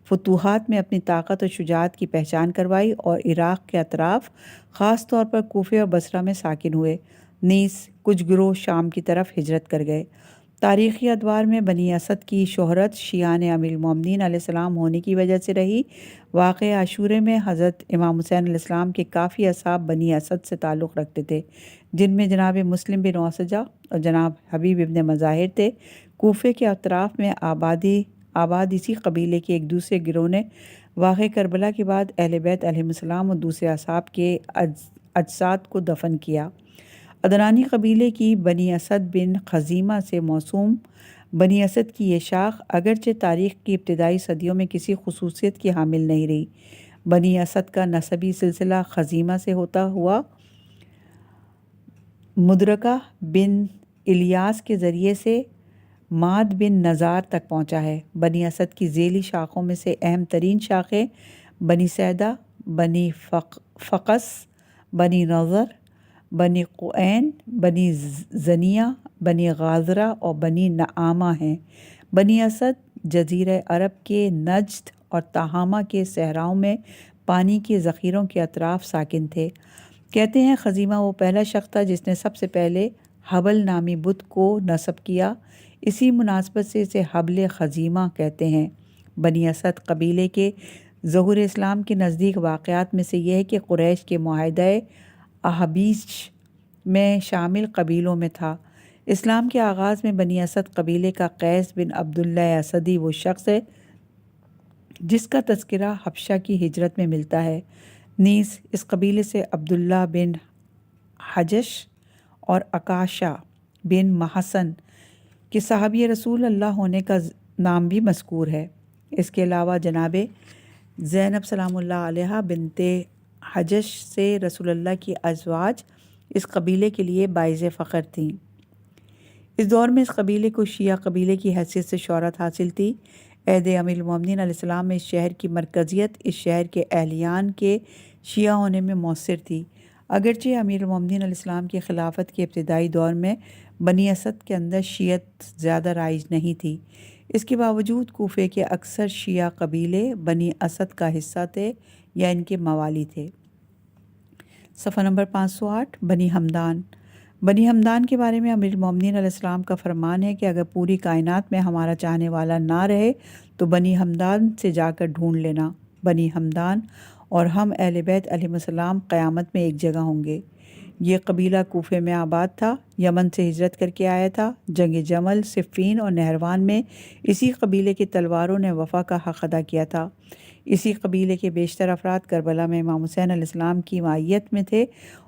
Speaker 3: فتوحات میں اپنی طاقت اور شجاعت کی پہچان کروائی اور عراق کے اطراف، خاص طور پر کوفہ اور بصرہ میں ساکن ہوئے، نیز کچھ گروہ شام کی طرف ہجرت کر گئے۔ تاریخی ادوار میں بنی اسد کی شہرت شیعان امیر المومنین علیہ السلام ہونے کی وجہ سے رہی۔ واقع عاشورے میں حضرت امام حسین علیہ السلام کے کافی اصحاب بنی اسد سے تعلق رکھتے تھے، جن میں جناب مسلم بن اوسجہ اور جناب حبیب ابن مظاہر تھے۔ کوفے کے اطراف میں آباد اسی قبیلے کے ایک دوسرے گروہ نے واقع کربلا کے بعد اہل بیت علیہم السلام اور دوسرے اصحاب کے اجساد کو دفن کیا۔ عدنانی قبیلے کی بنی اسد بن خزیمہ سے موسوم بنی اسد کی یہ شاخ اگرچہ تاریخ کی ابتدائی صدیوں میں کسی خصوصیت کی حامل نہیں رہی۔ بنی اسد کا نسبی سلسلہ خزیمہ سے ہوتا ہوا مدرکہ بن الیاس کے ذریعے سے ماد بن نزار تک پہنچا ہے۔ بنی اسد کی ذیلی شاخوں میں سے اہم ترین شاخیں بنی سیدہ، بنی فقس، بنی نظر، بنی قعین، بنی زنیہ، بنی غازرہ اور بنی نعامہ ہیں۔ بنی اسد جزیرہ عرب کے نجد اور تہامہ کے صحراؤں میں پانی کے ذخیروں کے اطراف ساکن تھے۔ کہتے ہیں خزیمہ وہ پہلا شخص تھا جس نے سب سے پہلے حبل نامی بت کو نصب کیا، اسی مناسبت سے اسے حبل خزیمہ کہتے ہیں۔ بنی اسد قبیلے کے ظہور اسلام کے نزدیک واقعات میں سے یہ ہے کہ قریش کے معاہدہ احابیش میں شامل قبیلوں میں تھا۔ اسلام کے آغاز میں بنی اسد قبیلے کا قیس بن عبداللہ اسدی وہ شخص ہے جس کا تذکرہ حبشہ کی ہجرت میں ملتا ہے۔ نیز اس قبیلے سے عبداللہ بن حجش اور عکاشہ بن محسن کے صحابی رسول اللہ ہونے کا نام بھی مذکور ہے۔ اس کے علاوہ جناب زینب سلام اللہ علیہا بنت حجش سے رسول اللہ کی ازواج اس قبیلے کے لیے باعث فخر تھیں۔ اس دور میں اس قبیلے کو شیعہ قبیلے کی حیثیت سے شہرت حاصل تھی۔ عہد امیر المومنین علیہ السلام میں اس شہر کی مرکزیت اس شہر کے اہلیان کے شیعہ ہونے میں مؤثر تھی۔ اگرچہ امیر المومنین علیہ السلام کی خلافت کے ابتدائی دور میں بنی اسد کے اندر شیعت زیادہ رائج نہیں تھی، اس کے باوجود کوفے کے اکثر شیعہ قبیلے بنی اسد کا حصہ تھے یا ان کے موالی تھے۔ صفحہ نمبر 508 بنی ہمدان۔ بنی ہمدان کے بارے میں امیر المومنین علیہ السلام کا فرمان ہے کہ اگر پوری کائنات میں ہمارا چاہنے والا نہ رہے تو بنی ہمدان سے جا کر ڈھونڈ لینا۔ بنی ہمدان اور ہم اہل بیت علیہ السلام قیامت میں ایک جگہ ہوں گے۔ یہ قبیلہ کوفے میں آباد تھا، یمن سے ہجرت کر کے آیا تھا۔ جنگ جمل، صفین اور نہروان میں اسی قبیلے کی تلواروں نے وفا کا حق ادا کیا تھا۔ اسی قبیلے کے بیشتر افراد کربلا میں امام حسین علیہ السلام کی معیت میں تھے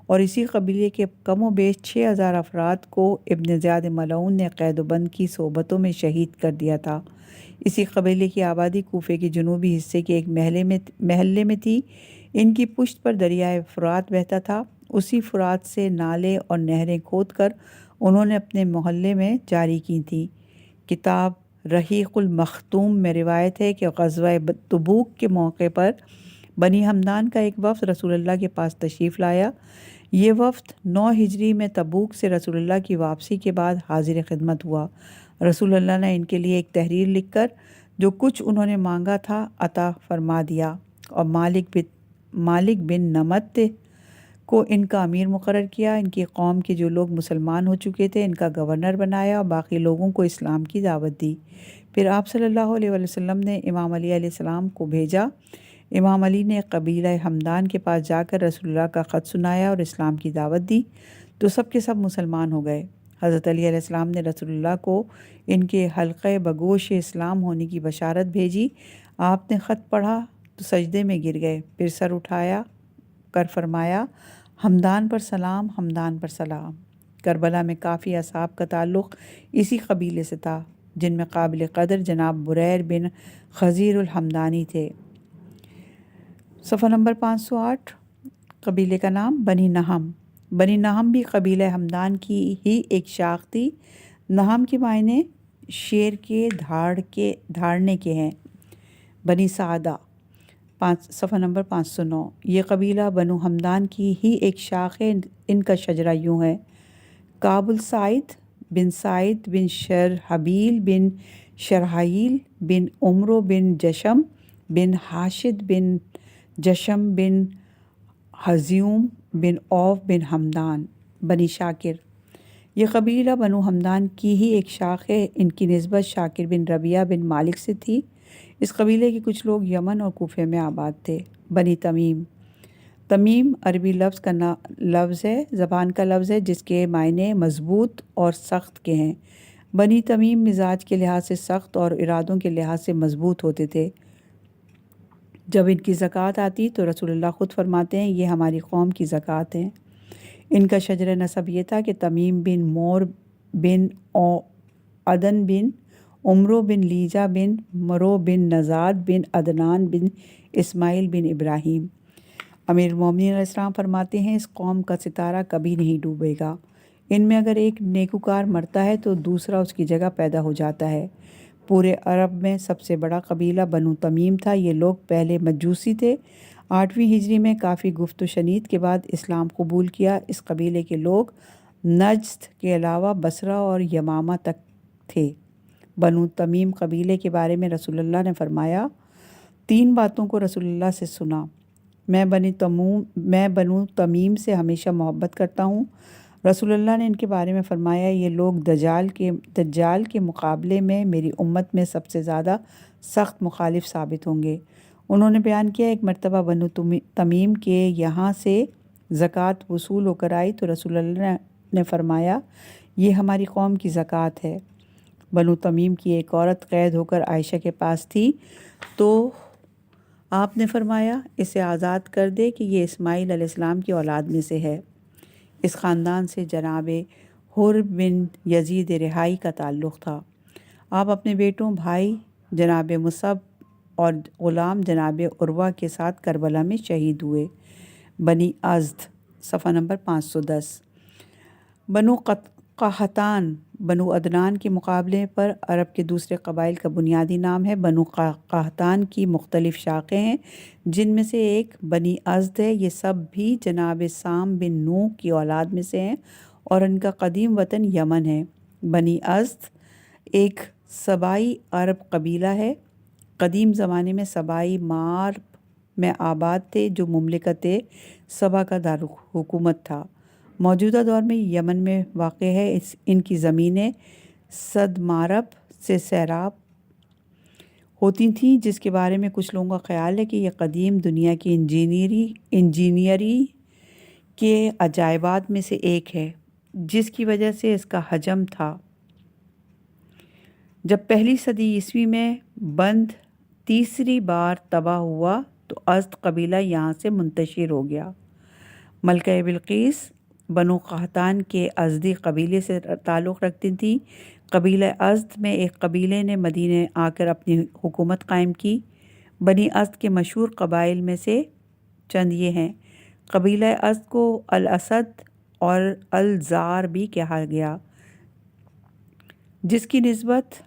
Speaker 3: اور اسی قبیلے کے کم و بیش 6000 افراد کو ابن زیاد ملعون نے قید و بند کی صحبتوں میں شہید کر دیا تھا۔ اسی قبیلے کی آبادی کوفے کے جنوبی حصے کے ایک محلے میں تھی۔ ان کی پشت پر دریائے فرات بہتا تھا۔ اسی فرات سے نالے اور نہریں کھود کر انہوں نے اپنے محلے میں جاری کی تھیں۔ کتاب رحیق المختوم میں روایت ہے کہ غزوہ تبوک کے موقع پر بنی ہمدان کا ایک وفد رسول اللہ کے پاس تشریف لایا۔ یہ وفد 9 ہجری میں تبوک سے رسول اللہ کی واپسی کے بعد حاضر خدمت ہوا۔ رسول اللہ نے ان کے لیے ایک تحریر لکھ کر جو کچھ انہوں نے مانگا تھا عطا فرما دیا اور مالک بن نمت کو ان کا امیر مقرر کیا۔ ان کی قوم کے جو لوگ مسلمان ہو چکے تھے ان کا گورنر بنایا اور باقی لوگوں کو اسلام کی دعوت دی۔ پھر آپ صلی اللہ علیہ وسلم نے امام علی علیہ السلام کو بھیجا۔ امام علی نے قبیلہ ہمدان کے پاس جا کر رسول اللہ کا خط سنایا اور اسلام کی دعوت دی تو سب کے سب مسلمان ہو گئے۔ حضرت علی علیہ السلام نے رسول اللہ کو ان کے حلقہ بگوش اسلام ہونے کی بشارت بھیجی۔ آپ نے خط پڑھا تو سجدے میں گر گئے، پھر سر اٹھایا کر فرمایا ہمدان پر سلام، ہمدان پر سلام۔ کربلا میں کافی اصحاب کا تعلق اسی قبیلے سے تھا جن میں قابل قدر جناب بریر بن خزیر الحمدانی تھے۔ صفحہ نمبر 508 قبیلے کا نام بنی نہم۔ بنی نہم بھی قبیلہ ہمدان کی ہی ایک شاخ تھی۔ نہم کے معنی شیر کے دھاڑنے کے ہیں۔ بنی سعدہ صفحہ نمبر 509 یہ قبیلہ بنو ہمدان کی ہی ایک شاخ ہے۔ ان کا شجرہ یوں ہے: کابل سعید بن شرحبیل بن شرحیل بن عمرو بن جشم بن حاشد بن جشم بن حزیوم بن عوف بن ہمدان۔ بنی شاکر یہ قبیلہ بنو ہمدان کی ہی ایک شاخ ہے۔ ان کی نسبت شاکر بن ربیعہ بن مالک سے تھی۔ اس قبیلے کے کچھ لوگ یمن اور کوفے میں آباد تھے۔ بنی تمیم۔ تمیم عربی لفظ ہے، زبان کا لفظ ہے جس کے معنی مضبوط اور سخت کے ہیں۔ بنی تمیم مزاج کے لحاظ سے سخت اور ارادوں کے لحاظ سے مضبوط ہوتے تھے۔ جب ان کی زکوٰۃ آتی تو رسول اللہ خود فرماتے ہیں یہ ہماری قوم کی زکوٰۃ ہے۔ ان کا شجر نسب یہ تھا کہ تمیم بن مور بن عدن بن عمرو بن لیجا بن مرو بن نزاد بن عدنان بن اسماعیل بن ابراہیم۔ امیر المومنین علیہ السلام فرماتے ہیں اس قوم کا ستارہ کبھی نہیں ڈوبے گا۔ ان میں اگر ایک نیکوکار مرتا ہے تو دوسرا اس کی جگہ پیدا ہو جاتا ہے۔ پورے عرب میں سب سے بڑا قبیلہ بنو تمیم تھا۔ یہ لوگ پہلے مجوسی تھے۔ 8ویں ہجری میں کافی گفت و شنید کے بعد اسلام قبول کیا۔ اس قبیلے کے لوگ نجد کے علاوہ بصرہ اور یمامہ تک تھے۔ بنو تمیم قبیلے کے بارے میں رسول اللہ نے فرمایا 3 باتوں کو رسول اللہ سے سنا: میں بنو تمیم سے ہمیشہ محبت کرتا ہوں۔ رسول اللہ نے ان کے بارے میں فرمایا، یہ لوگ دجال کے مقابلے میں میری امت میں سب سے زیادہ سخت مخالف ثابت ہوں گے۔ انہوں نے بیان کیا، ایک مرتبہ بنو تمیم کے یہاں سے زکوٰۃ وصول ہو کر آئی تو رسول اللہ نے فرمایا، یہ ہماری قوم کی زکوٰۃ ہے۔ بنو تمیم کی ایک عورت قید ہو کر عائشہ کے پاس تھی تو آپ نے فرمایا، اسے آزاد کر دے کہ یہ اسماعیل علیہ السلام کی اولاد میں سے ہے۔ اس خاندان سے جناب حر بن یزید رہائی کا تعلق تھا۔ آپ اپنے بیٹوں، بھائی جناب مصعب اور غلام جناب عروہ کے ساتھ کربلا میں شہید ہوئے۔ بنی ازد، صفحہ نمبر 510۔ بنو قحطان بنو عدنان کے مقابلے پر عرب کے دوسرے قبائل کا بنیادی نام ہے۔ بنو قحطان کی مختلف شاخیں ہیں، جن میں سے ایک بنی ازد ہے۔ یہ سب بھی جناب سام بن نوح کی اولاد میں سے ہیں اور ان کا قدیم وطن یمن ہے۔ بنی ازد ایک سبائی عرب قبیلہ ہے۔ قدیم زمانے میں سبائی مارب میں آباد تھے، جو مملکت سبا کا دارالحکومت تھا۔ موجودہ دور میں یمن میں واقع ہے۔ ان کی زمینیں سد مارب سے سیراب ہوتی تھیں، جس کے بارے میں کچھ لوگوں کا خیال ہے کہ یہ قدیم دنیا کی انجینئری کے عجائبات میں سے ایک ہے، جس کی وجہ سے اس کا حجم تھا۔ جب پہلی صدی عیسوی میں بند تیسری بار تباہ ہوا تو ازد قبیلہ یہاں سے منتشر ہو گیا۔ ملکہ بلقیس بنو قحطان کے ازدی قبیلے سے تعلق رکھتی تھی۔ قبیلہ ازد میں ایک قبیلے نے مدینے آ کر اپنی حکومت قائم کی۔ بنی ازد کے مشہور قبائل میں سے چند یہ ہیں۔ قبیلہ ازد کو الاسد اور الزار بھی کہا گیا، جس کی نسبت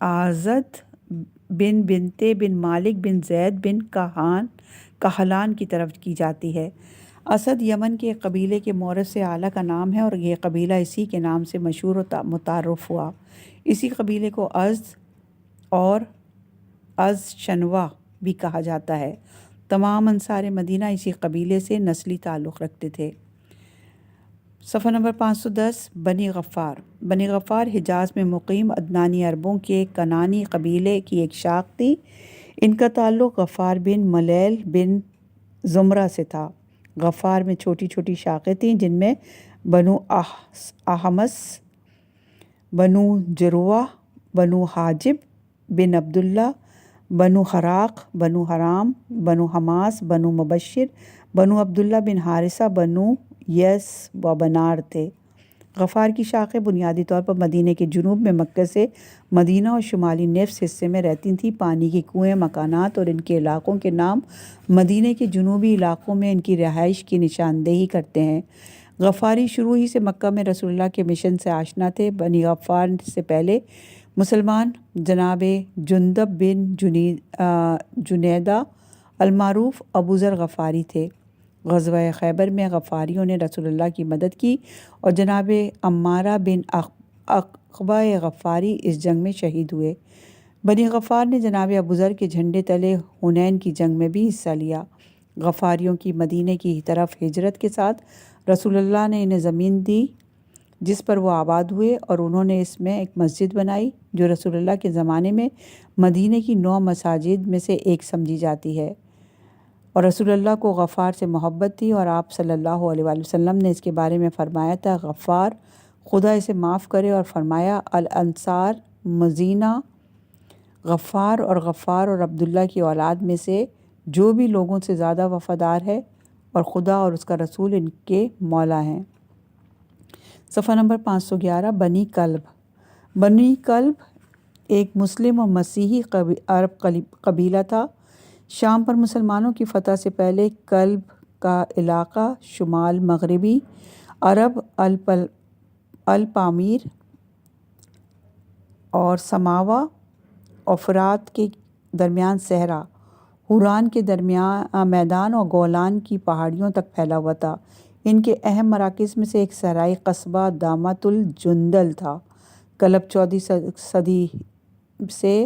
Speaker 3: آزد بن بنتے بن مالک بن زید بن کہلان کی طرف کی جاتی ہے۔ اسد یمن کے ایک قبیلے کے مورث سے اعلیٰ کا نام ہے اور یہ قبیلہ اسی کے نام سے مشہور و متعارف ہوا۔ اسی قبیلے کو ازد اور شنوا بھی کہا جاتا ہے۔ تمام انصار مدینہ اسی قبیلے سے نسلی تعلق رکھتے تھے۔ صفحہ نمبر 510۔ بنی غفار بنی غفار حجاز میں مقیم عدنانی عربوں کے کنانی قبیلے کی ایک شاخ تھی۔ ان کا تعلق غفار بن ملیل بن زمرہ سے تھا۔ غفار میں چھوٹی چھوٹی شاخیں تھیں، جن میں بنو احمس، بنو جروہ، بنو حاجب بن عبداللہ، بنو خراق، بنو حرام، بنو حماس، بنو مبشر، بنو عبداللہ بن حارثہ، بنو یس و بنار تھے۔ غفار کی شاخیں بنیادی طور پر مدینہ کے جنوب میں مکہ سے مدینہ اور شمالی نصف حصے میں رہتی تھیں۔ پانی کی کنویں، مکانات اور ان کے علاقوں کے نام مدینہ کے جنوبی علاقوں میں ان کی رہائش کی نشاندہی کرتے ہیں۔ غفاری شروع ہی سے مکہ میں رسول اللہ کے مشن سے آشنا تھے۔ بنی غفار سے پہلے مسلمان جناب جندب بن جنیدہ المعروف ابو ذر غفاری تھے۔ غزوہ خیبر میں غفاریوں نے رسول اللہ کی مدد کی اور جناب عمارہ بن عقبہ غفاری اس جنگ میں شہید ہوئے۔ بنی غفار نے جناب ابو ذر کے جھنڈے تلے حنین کی جنگ میں بھی حصہ لیا۔ غفاریوں کی مدینہ کی طرف ہجرت کے ساتھ رسول اللہ نے انہیں زمین دی جس پر وہ آباد ہوئے، اور انہوں نے اس میں ایک مسجد بنائی جو رسول اللہ کے زمانے میں مدینہ کی 9 مساجد میں سے ایک سمجھی جاتی ہے، اور رسول اللہ کو غفار سے محبت تھی، اور آپ صلی اللہ علیہ وآلہ وسلم نے اس کے بارے میں فرمایا تھا، غفار خدا اسے معاف کرے، اور فرمایا الانصار مزینہ غفار اور عبداللہ کی اولاد میں سے جو بھی لوگوں سے زیادہ وفادار ہے، اور خدا اور اس کا رسول ان کے مولا ہیں۔ صفحہ نمبر 511۔ بنی کلب ایک مسلم اور مسیحی عرب قبیلہ تھا۔ شام پر مسلمانوں کی فتح سے پہلے کلب کا علاقہ شمال مغربی عرب الپامیر اور سماوا اور فرات کے درمیان صحرا، حوران کے درمیان میدان اور گولان کی پہاڑیوں تک پھیلا ہوا تھا۔ ان کے اہم مراکز میں سے ایک صحرائی قصبہ دامت الجندل تھا۔ کلب 14 صدی سے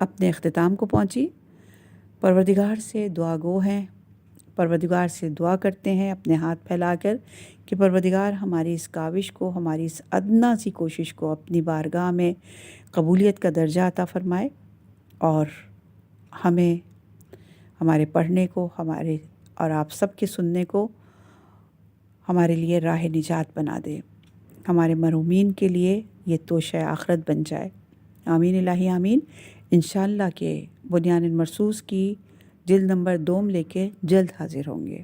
Speaker 3: اپنے اختتام کو پہنچی۔ پروردگار سے دعا گو ہیں، پروردگار سے دعا کرتے ہیں اپنے ہاتھ پھیلا کر کہ پروردگار ہماری اس کاوش کو، ہماری اس ادنا سی کوشش کو اپنی بارگاہ میں قبولیت کا درجہ عطا فرمائے، اور ہمیں ہمارے پڑھنے کو، ہمارے اور آپ سب کے سننے کو ہمارے لیے راہ نجات بنا دے، ہمارے مرحومین کے لیے یہ توشہ آخرت بن جائے۔ آمین الہی آمین۔ انشاءاللہ کہ بنیان المرصوص کی جلد نمبر 2 لے کے جلد حاضر ہوں گے۔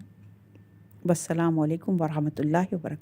Speaker 3: والسلام علیکم ورحمۃ اللہ وبرکاتہ۔